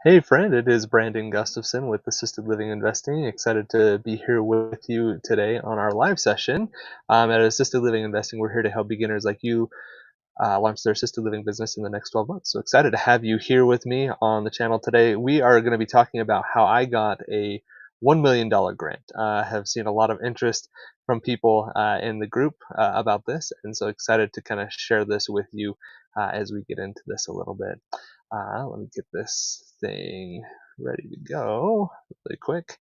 Hey friend, it is Brandon Gustafson with Assisted Living Investing. Excited to be here with you today on our live session. At Assisted Living Investing, we're here to help beginners like you launch their assisted living business in the next 12 months. So excited to have you here with me on the channel today. We are going to be talking about how I got a $1 million grant. I have seen a lot of interest from people in the group about this, and so excited to kind of share this with you as we get into this a little bit. Let me get this thing ready to go really quick.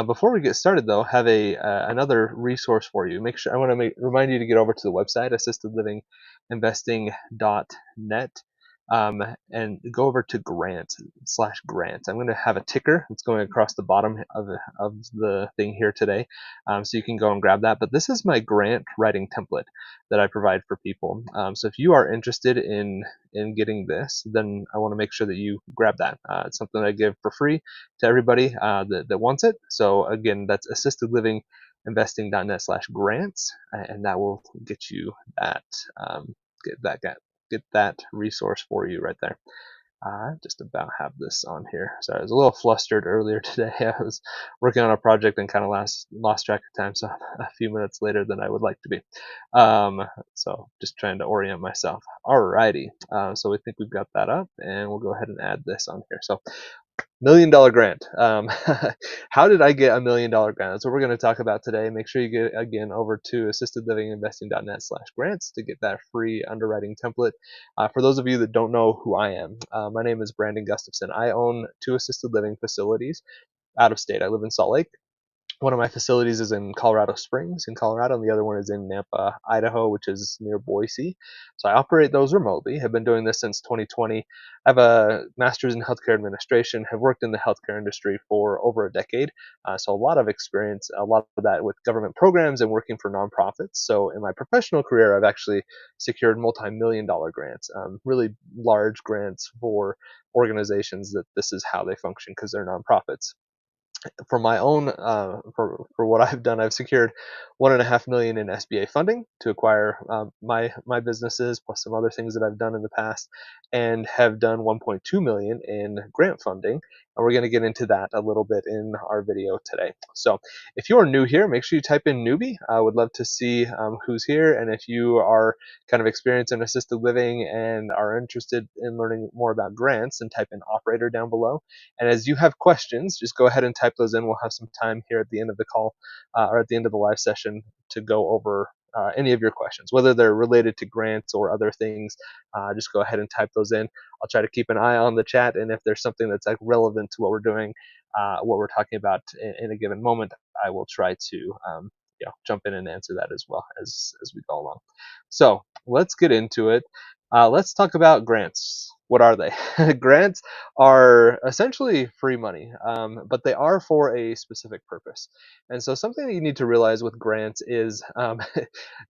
Before we get started, though, have a another resource for you. Make sure I want to remind you to get over to the website assistedlivinginvesting.net and go over to grants. I'm going to have a ticker that's going across the bottom of the thing here today, so you can go and grab that. But this is my grant writing template that I provide for people. So if you are interested in getting this, then I want to make sure that you grab that. It's something I give for free to everybody that wants it. So again, that's assistedlivinginvesting.net/grants, and that will get you that um, get that resource for you right there. I just about have this on here. Sorry, I was a little flustered earlier today. I was working on a project and kind of lost track of time, so I'm a few minutes later than I would like to be. So just trying to orient myself. Alrighty, so we think we've got that up, and we'll go ahead and add this on here. So $1 million grant. How did I get $1 million grant? That's what we're going to talk about today. Make sure you get again over to assistedlivinginvesting.net/grants to get that free underwriting template. For those of you that don't know who I am, my name is Brandon Gustafson. I own two assisted living facilities out of state. I live in Salt Lake. One of my facilities is in Colorado Springs in Colorado, and the other one is in Nampa, Idaho, which is near Boise. So I operate those remotely. Have been doing this since 2020. I have a master's in healthcare administration. Have worked in the healthcare industry for over a decade, so a lot of experience. A lot of that with government programs and working for nonprofits. So in my professional career, I've actually secured multi-million-dollar grants, really large grants for organizations that this is how they function because they're nonprofits. For my own for what I've done, I've secured 1.5 million in SBA funding to acquire my businesses, plus some other things that I've done in the past, and have done 1.2 million in grant funding. And we're going to get into that a little bit in our video today. So if you are new here, make sure you type in newbie. I would love to see who's here, and if you are kind of experienced in assisted living and are interested in learning more about grants, then type in operator down below. And as you have questions, just go ahead and type those in. We'll have some time here at the end of the call or at the end of the live session to go over any of your questions, whether they're related to grants or other things. Just go ahead and type those in. I'll try to keep an eye on the chat, and if there's something that's like relevant to what we're doing, what we're talking about in a given moment, I will try to jump in and answer that as well as we go along. So let's get into it. Let's talk about grants. What are they? Grants are essentially free money, but they are for a specific purpose. And so something that you need to realize with grants is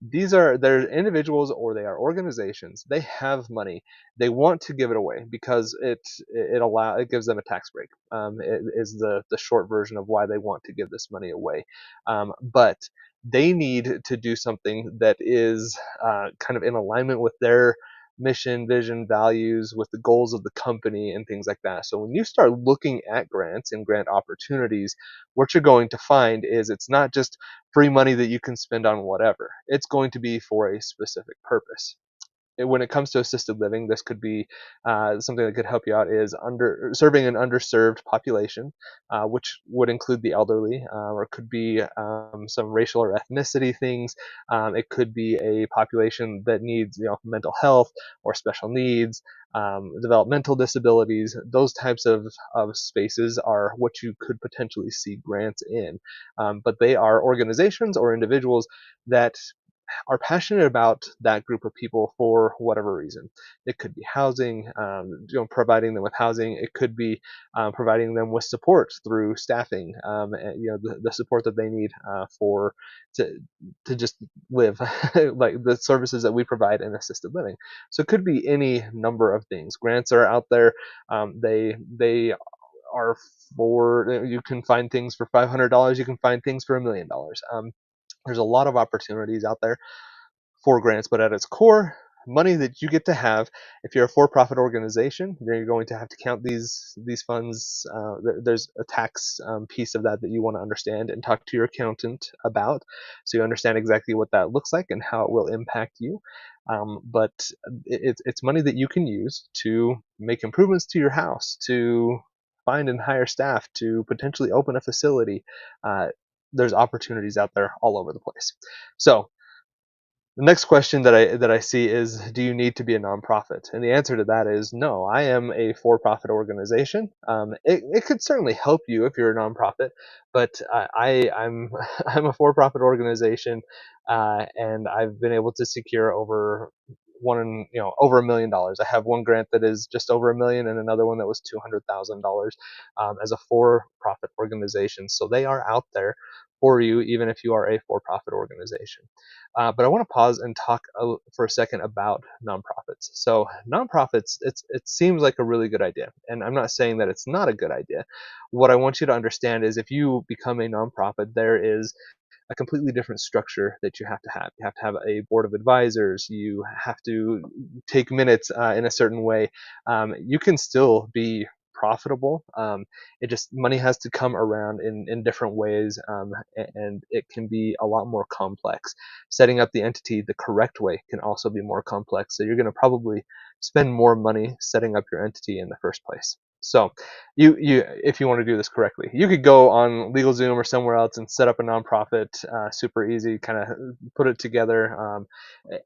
they're individuals or they are organizations. They have money. They want to give it away because it gives them a tax break. It is the short version of why they want to give this money away. But they need to do something that is kind of in alignment with their mission, vision, values, with the goals of the company and things like that. So when you start looking at grants and grant opportunities, what you're going to find is it's not just free money that you can spend on whatever. It's going to be for a specific purpose. When it comes to assisted living, this could be something that could help you out is serving an underserved population, which would include the elderly, or it could be some racial or ethnicity things. It could be a population that needs mental health or special needs, developmental disabilities. Those types of spaces are what you could potentially see grants in, but they are organizations or individuals that are passionate about that group of people for whatever reason. It could be housing, providing them with housing. It could be providing them with support through staffing, and, the support that they need for to just live, like the services that we provide in assisted living. So it could be any number of things. Grants are out there. They are for you can find things for $500. You can find things for $1 million. There's a lot of opportunities out there for grants, but at its core, money that you get to have. If you're a for-profit organization, then you're going to have to count these funds. There's a tax piece of that you want to understand and talk to your accountant about, so you understand exactly what that looks like and how it will impact you. But it's money that you can use to make improvements to your house, to find and hire staff, to potentially open a facility. Uh, there's opportunities out there all over the place. So the next question that I see is, do you need to be a nonprofit? And the answer to that is no. I am a for-profit organization. It could certainly help you if you're a nonprofit, but I'm I'm a for-profit organization, and I've been able to secure over $1 million. I have one grant that is just over $1 million, and another one that was $200,000 as a for-profit organization. So they are out there for you, even if you are a for-profit organization. But I want to pause and talk for a second about nonprofits. So nonprofits, it seems like a really good idea, and I'm not saying that it's not a good idea. What I want you to understand is if you become a nonprofit, there is a completely different structure that you have to have. You have to have a board of advisors. You have to take minutes in a certain way. You can still be profitable. It just money has to come around in different ways, and it can be a lot more complex. Setting up the entity the correct way can also be more complex. So you're going to probably spend more money setting up your entity in the first place. So you if you want to do this correctly, you could go on LegalZoom or somewhere else and set up a nonprofit, super easy, kind of put it together,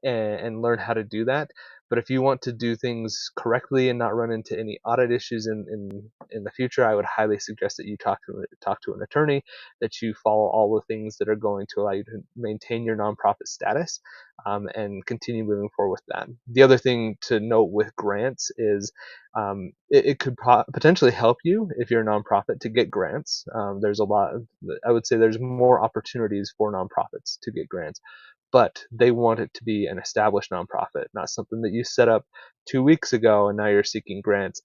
and learn how to do that. But if you want to do things correctly and not run into any audit issues in the future, I would highly suggest that you talk to an attorney, that you follow all the things that are going to allow you to maintain your nonprofit status, and continue moving forward with that. The other thing to note with grants is it could potentially help you if you're a nonprofit to get grants. There's a lot. I would say there's more opportunities for nonprofits to get grants, but they want it to be an established nonprofit, not something that you set up 2 weeks ago and now you're seeking grants.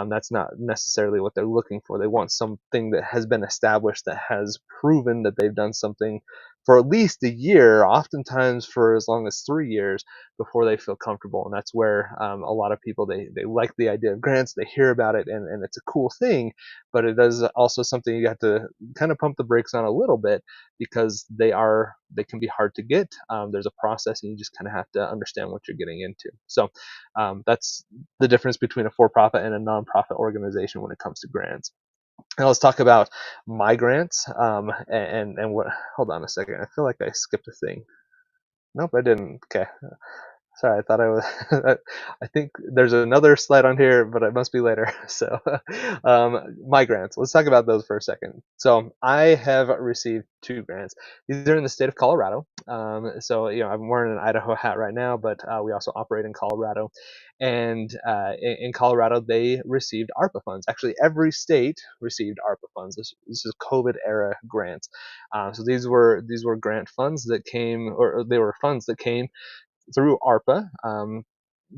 That's not necessarily what they're looking for. They want something that has been established, that has proven that they've done something for at least a year, oftentimes for as long as 3 years, before they feel comfortable. And that's where a lot of people, they like the idea of grants, they hear about it, and it's a cool thing, but it is also something you have to kind of pump the brakes on a little bit, because they can be hard to get. There's a process, and you just kind of have to understand what you're getting into. So that's the difference between a for-profit and a nonprofit organization when it comes to grants. Now let's talk about my grants, and what. Hold on a second. I feel like I skipped a thing. Nope, I didn't. Okay. Sorry, I thought I was. I think there's another slide on here, but it must be later. So, my grants. Let's talk about those for a second. So, I have received 2 grants. These are in the state of Colorado. So, I'm wearing an Idaho hat right now, but we also operate in Colorado. And in Colorado, they received ARPA funds. Actually, every state received ARPA funds. This is COVID era grants. So these were grant funds that came, or they were funds that came through ARPA,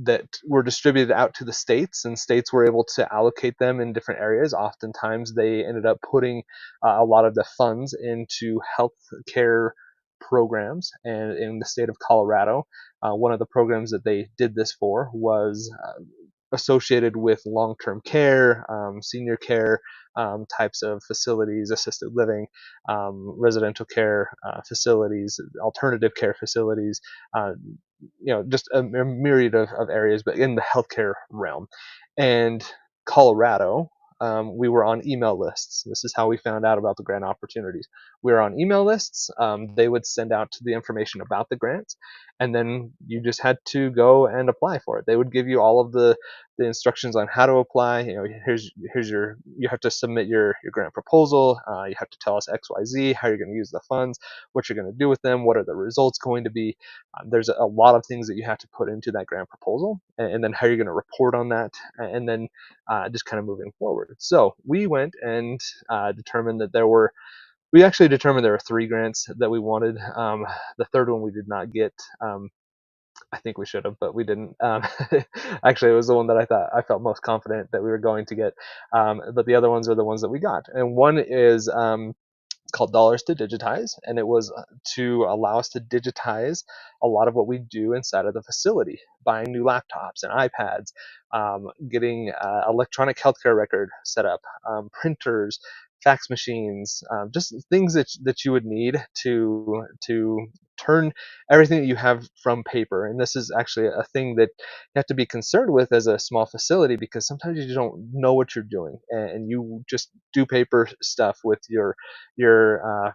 that were distributed out to the states, and states were able to allocate them in different areas. Oftentimes, they ended up putting a lot of the funds into health care programs. And in the state of Colorado, one of the programs that they did this for was associated with long-term care, senior care, types of facilities, assisted living, residential care facilities, alternative care facilities, uh, just a myriad of areas, but in the healthcare realm. And Colorado, we were on email lists. This is how we found out about the grant opportunities. We were on email lists. They would send out the information about the grants, and then you just had to go and apply for it. They would give you all of the instructions on how to apply. You have to submit your grant proposal. You have to tell us XYZ, how you're going to use the funds, what you're going to do with them, what are the results going to be. There's a lot of things that you have to put into that grant proposal, and then how you're going to report on that, and then just kind of moving forward. So we went and determined that we actually determined there were 3 grants that we wanted. The third one we did not get. I think we should have, but we didn't. Actually, it was the one that I felt most confident that we were going to get. But the other ones are the ones that we got. And one is called Dollars to Digitize, and it was to allow us to digitize a lot of what we do inside of the facility, buying new laptops and iPads, getting electronic healthcare record set up, printers, fax machines, just things that you would need to turn everything that you have from paper. And this is actually a thing that you have to be concerned with as a small facility, because sometimes you don't know what you're doing, and you just do paper stuff with your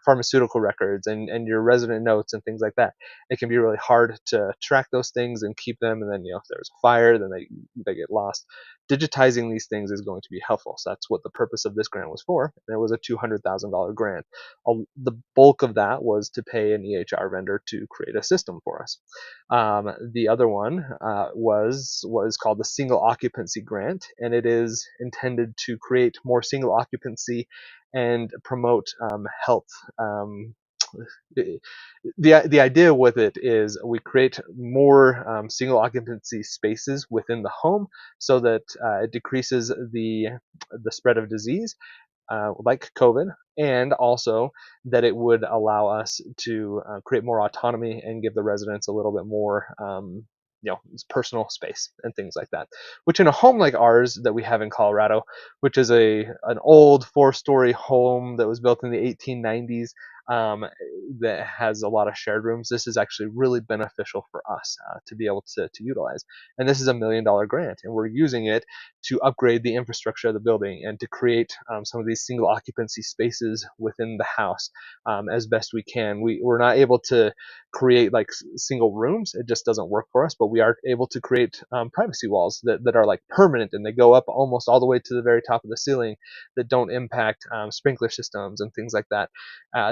pharmaceutical records and your resident notes and things like that. It can be really hard to track those things and keep them, and then if there's a fire, then they get lost. Digitizing these things is going to be helpful. So that's what the purpose of this grant was for. And it was a $200,000 grant. The bulk of that was to pay an EHR vendor to create a system for us. The other one was what is called the Single Occupancy Grant, and it is intended to create more single occupancy and promote health. The idea with it is we create more single occupancy spaces within the home, so that it decreases the spread of disease, like COVID, and also that it would allow us to create more autonomy and give the residents a little bit more personal space and things like that. Which in a home like ours that we have in Colorado, which is an old 4-story home that was built in the 1890s, that has a lot of shared rooms, this is actually really beneficial for us to be able to utilize. And this is $1 million grant, and we're using it to upgrade the infrastructure of the building and to create some of these single occupancy spaces within the house as best we can. We're not able to create like single rooms, it just doesn't work for us, but we are able to create privacy walls that are like permanent, and they go up almost all the way to the very top of the ceiling, that don't impact sprinkler systems and things like that.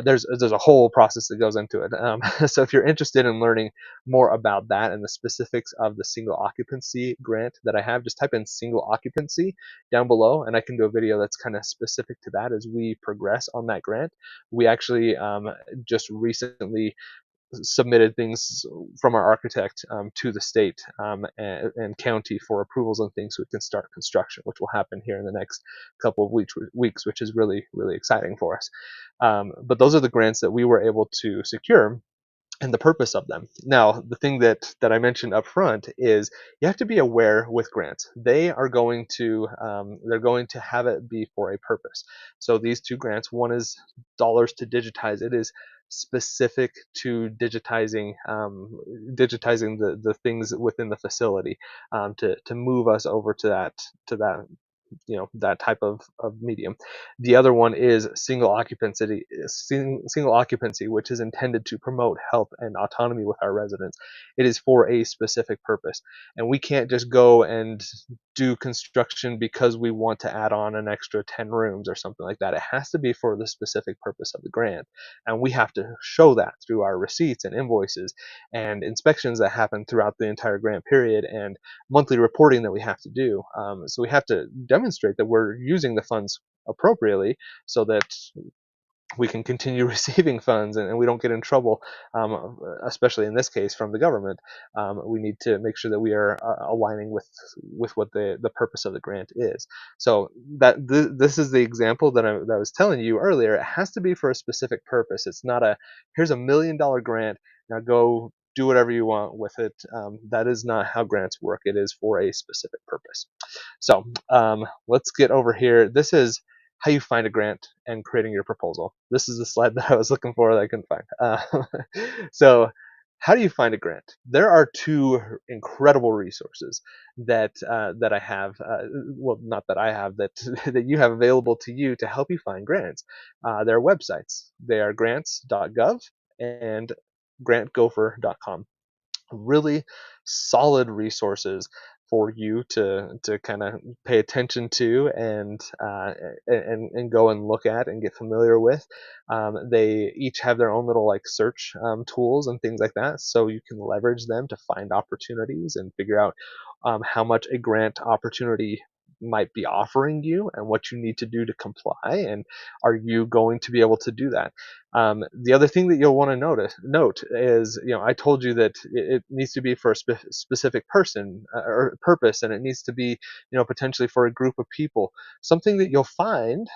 There's a whole process that goes into it. So if you're interested in learning more about that and the specifics of the single occupancy grant that I have, just type in single occupancy down below, and I can do a video that's kind of specific to that as we progress on that grant. We actually just recently submitted things from our architect to the state and county for approvals and things, so we can start construction, which will happen here in the next couple of weeks, which is really, really exciting for us. But those are the grants that we were able to secure and the purpose of them. Now, the thing that I mentioned up front is you have to be aware with grants. They're going to have it be for a purpose. So these two grants, one is Dollars to Digitize. It is specific to digitizing the things within the facility, to move us over to that that type of medium. The other one is single occupancy, which is intended to promote health and autonomy with our residents. It is for a specific purpose, and we can't just go and do construction because we want to add on an extra 10 rooms or something like that. It has to be for the specific purpose of the grant, and we have to show that through our receipts and invoices and inspections that happen throughout the entire grant period, and monthly reporting that we have to do. So we have to demonstrate that we're using the funds appropriately, so that we can continue receiving funds and we don't get in trouble, especially in this case from the government. We need to make sure that we are aligning with what the purpose of the grant is. So this is the example that I was telling you earlier. It has to be for a specific purpose. It's not here's $1 million grant, now go do whatever you want with it. That is not how grants work. It is for a specific purpose. So let's get over here. This is how you find a grant and creating your proposal. This is the slide that I was looking for that I couldn't find. So how do you find a grant? There are two incredible resources that I have, well, not that I have, that that you have available to you to help you find grants. There are websites. They are grants.gov and grantgopher.com. Really solid resources for you to kind of pay attention to and go and look at and get familiar with. They each have their own little like search tools and things like that, so you can leverage them to find opportunities and figure out how much a grant opportunity might be offering you and what you need to do to comply, and are you going to be able to do that. The other thing that you'll want to note is, I told you that it needs to be for a specific person or purpose, and it needs to be, potentially for a group of people. Something that you'll find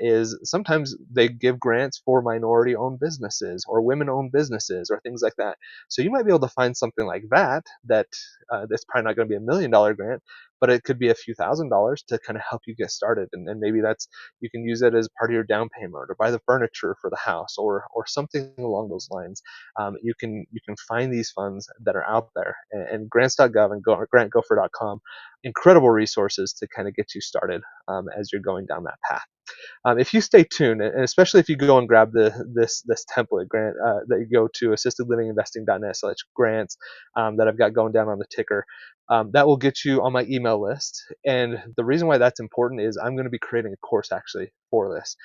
is sometimes they give grants for minority-owned businesses or women-owned businesses or things like that. So you might be able to find something like that that's probably not going to be $1 million grant, but it could be a few $1,000s to kind of help you get started. And maybe that's, you can use it as part of your down payment or to buy the furniture for the house or something along those lines. You can find these funds that are out there, and grants.gov and grantgopher.com, incredible resources to kind of get you started as you're going down that path. If you stay tuned, and especially if you go and grab this template grant that you go to assistedlivinginvesting.net/grants that I've got going down on the ticker, that will get you on my email list. And the reason why that's important is I'm going to be creating a course actually for this.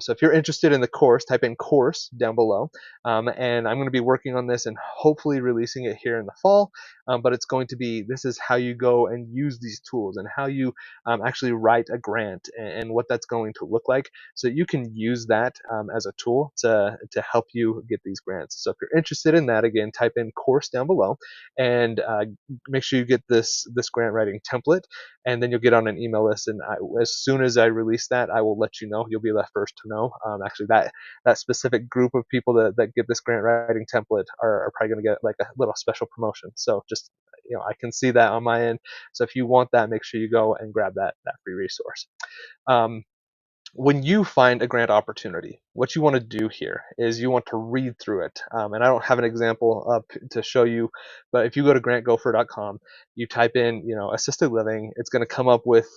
So if you're interested in the course, type in course down below, and I'm going to be working on this and hopefully releasing it here in the fall. But it's going to be, this is how you go and use these tools and how you actually write a grant and what that's going to look like, so you can use that as a tool to help you get these grants. So if you're interested in that, again, type in course down below, and make sure you get this grant writing template, and then you'll get on an email list. And as soon as I release that, I will let you know. You'll be the first to know. Actually, that specific group of people that get this grant writing template are probably going to get like a little special promotion. So just, I can see that on my end. So if you want that, make sure you go and grab that free resource. Um, when you find a grant opportunity, what you want to do here is you want to read through it. And I don't have an example up to show you, but if you go to grantgopher.com, you type in, assisted living, it's going to come up with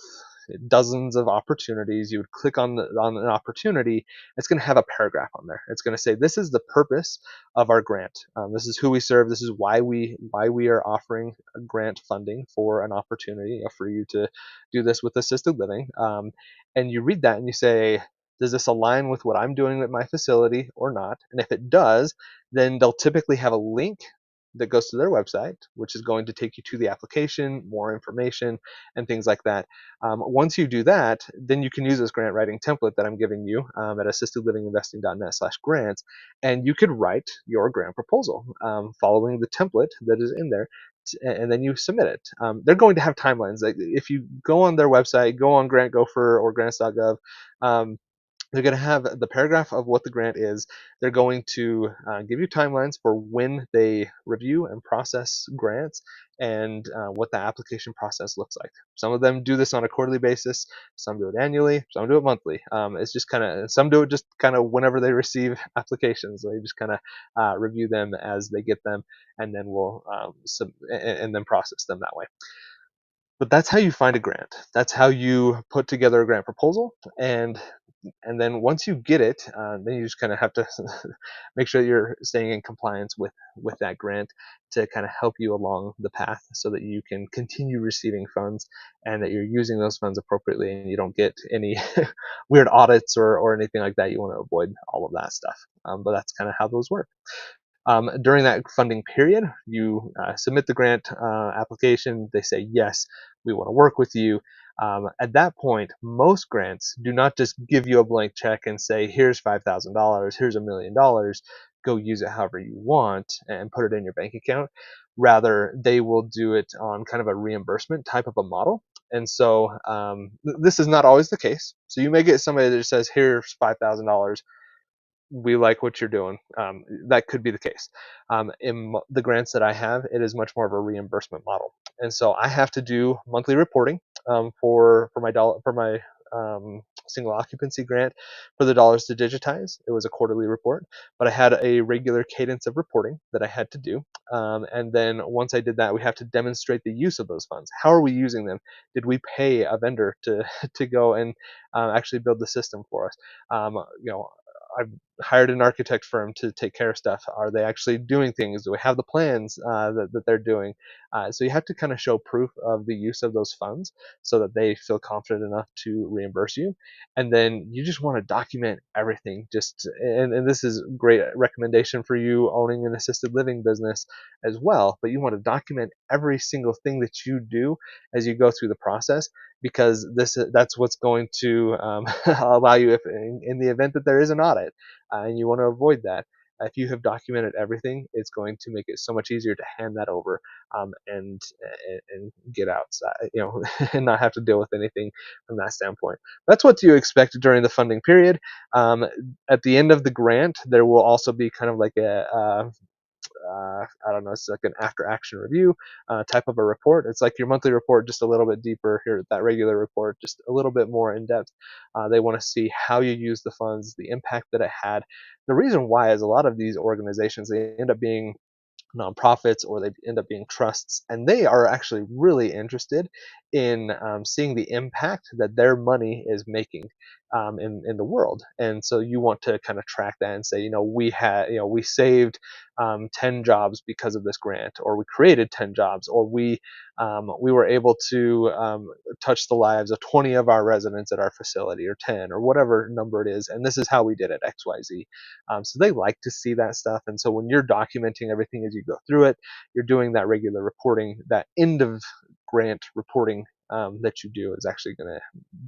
dozens of opportunities. You would click on an opportunity. It's going to have a paragraph on there. It's going to say, this is the purpose of our grant. This is who we serve. This is why we are offering a grant funding for an opportunity for you to do this with assisted living. And you read that and you say, does this align with what I'm doing at my facility or not? And if it does, then they'll typically have a link that goes to their website, which is going to take you to the application, more information, and things like that. Once you do that, then you can use this grant writing template that I'm giving you at assistedlivinginvesting.net/grants, and you could write your grant proposal following the template that is in there, and then you submit it. They're going to have timelines. Like if you go on their website, go on Grant Gopher or grants.gov, they're going to have the paragraph of what the grant is. They're going to give you timelines for when they review and process grants, and what the application process looks like. Some of them do this on a quarterly basis, some do it annually, some do it monthly. It's just kind of, some do it just kind of whenever they receive applications. They just kind of review them as they get them, and then we'll and then process them that way. But that's how you find a grant. That's how you put together a grant proposal, and then once you get it, then you just kind of have to make sure you're staying in compliance with that grant to kind of help you along the path, so that you can continue receiving funds and that you're using those funds appropriately, and you don't get any weird audits or anything like that. You want to avoid all of that stuff. But that's kind of how those work. During that funding period, you submit the grant application. They say, yes, we want to work with you. At that point, most grants do not just give you a blank check and say, here's $5,000, here's $1 million, go use it however you want and put it in your bank account. Rather, they will do it on kind of a reimbursement type of a model. And so this is not always the case. So you may get somebody that says, here's $5,000, we like what you're doing. That could be the case. In the grants that I have, it is much more of a reimbursement model, and so I have to do monthly reporting for my single occupancy grant. For the dollars to digitize, it was a quarterly report, but I had a regular cadence of reporting that I had to do. And then once I did that, we have to demonstrate the use of those funds. How are we using them? Did we pay a vendor to go and actually build the system for us? I've hired an architect firm to take care of stuff. Are they actually doing things? Do we have the plans that they're doing? So you have to kind of show proof of the use of those funds so that they feel confident enough to reimburse you. And then you just want to document everything. And this is a great recommendation for you owning an assisted living business as well. But you want to document every single thing that you do as you go through the process. because that's what's going to allow you, if in the event that there is an audit, and you want to avoid that. If you have documented everything, it's going to make it so much easier to hand that over, and get outside, and not have to deal with anything from that standpoint. That's what you expect during the funding period. At the end of the grant, there will also be kind of like I don't know, it's like an after action review type of a report. It's like your monthly report, just a little bit deeper here, that regular report, just a little bit more in depth. They want to see how you use the funds, the impact that it had. The reason why is a lot of these organizations, they end up being nonprofits, or they end up being trusts, and they are actually really interested in seeing the impact that their money is making in the world. And so you want to kind of track that and say, we saved 10 jobs because of this grant, or we created 10 jobs, or we were able to touch the lives of 20 of our residents at our facility, or 10, or whatever number it is, and this is how we did it, XYZ. So they like to see that stuff. And so when you're documenting everything as you go through it, you're doing that regular reporting. That end of grant reporting that you do is actually going to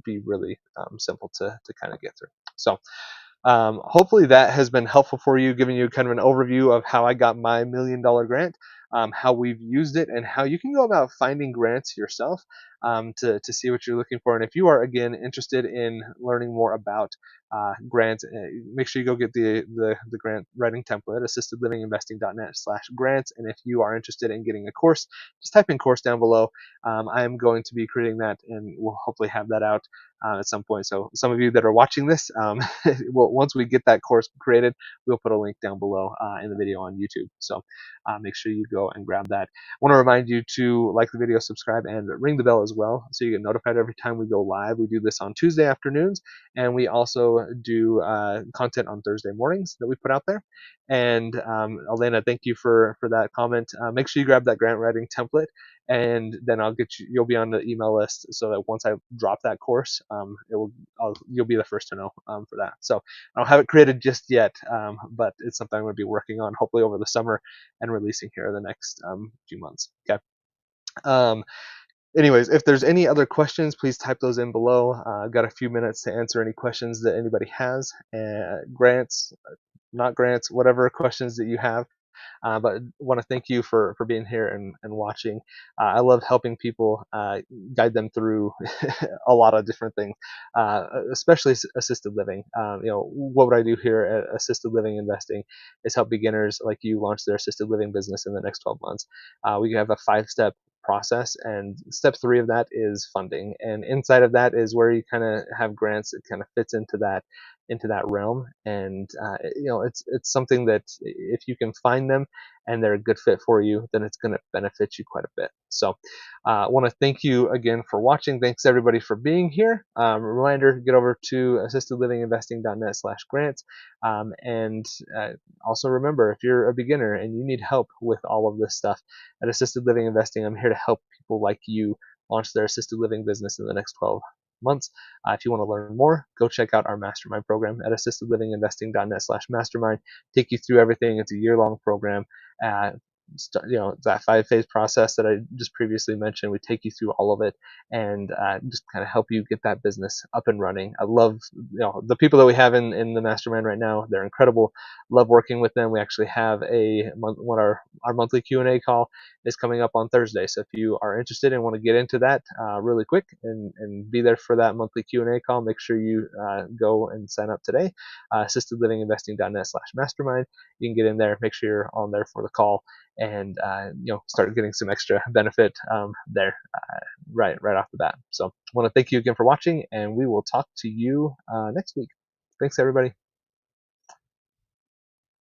be really simple to kind of get through. So hopefully that has been helpful for you, giving you kind of an overview of how I got my $1 million grant, how we've used it, and how you can go about finding grants yourself to see what you're looking for. And if you are, again, interested in learning more about grants, make sure you go get the grant writing template, assistedlivinginvesting.net/grants. And if you are interested in getting a course, just type in course down below. I am going to be creating that, and we'll hopefully have that out at some point. So some of you that are watching this, once we get that course created, we'll put a link down below in the video on YouTube. So make sure you go and grab that. I want to remind you to like the video, subscribe, and ring the bell as well, so you get notified every time we go live. We do this on Tuesday afternoons, and we also do content on Thursday mornings that we put out there. And Elena, thank you for that comment. Make sure you grab that grant writing template, and then you'll be on the email list, so that once I drop that course, you'll be the first to know for that. So I don't have it created just yet, but it's something I'm going to be working on, hopefully over the summer, and releasing here in the next few months. Okay. Anyways, if there's any other questions, please type those in below. I've got a few minutes to answer any questions that anybody has, grants, not grants, whatever questions that you have. But I want to thank you for being here and watching. I love helping people, guide them through a lot of different things, especially assisted living. What would I do here at Assisted Living Investing is help beginners like you launch their assisted living business in the next 12 months. We have a 5-step process, and step 3 of that is funding, and inside of that is where you kind of have grants that kind of fits into that realm. And it's something that if you can find them and they're a good fit for you, then it's going to benefit you quite a bit. So I want to thank you again for watching. Thanks everybody for being here. Reminder, get over to assistedlivinginvesting.net/grants. And also remember, if you're a beginner and you need help with all of this stuff at Assisted Living Investing, I'm here to help people like you launch their assisted living business in the next 12 months. If you want to learn more, go check out our mastermind program at assistedlivinginvesting.net/mastermind. Take you through everything. It's a year-long program. That 5-phase process that I just previously mentioned, we take you through all of it, and just kind of help you get that business up and running. I love the people that we have in the mastermind right now. They're incredible. Love working with them. We actually have our monthly Q&A call is coming up on Thursday. So if you are interested and want to get into that really quick and be there for that monthly Q&A call, make sure you go and sign up today. Assistedlivinginvesting.net/mastermind. You can get in there, make sure you're on there for the call, and start getting some extra benefit there right off the bat. So I want to thank you again for watching, and we will talk to you next week. Thanks everybody.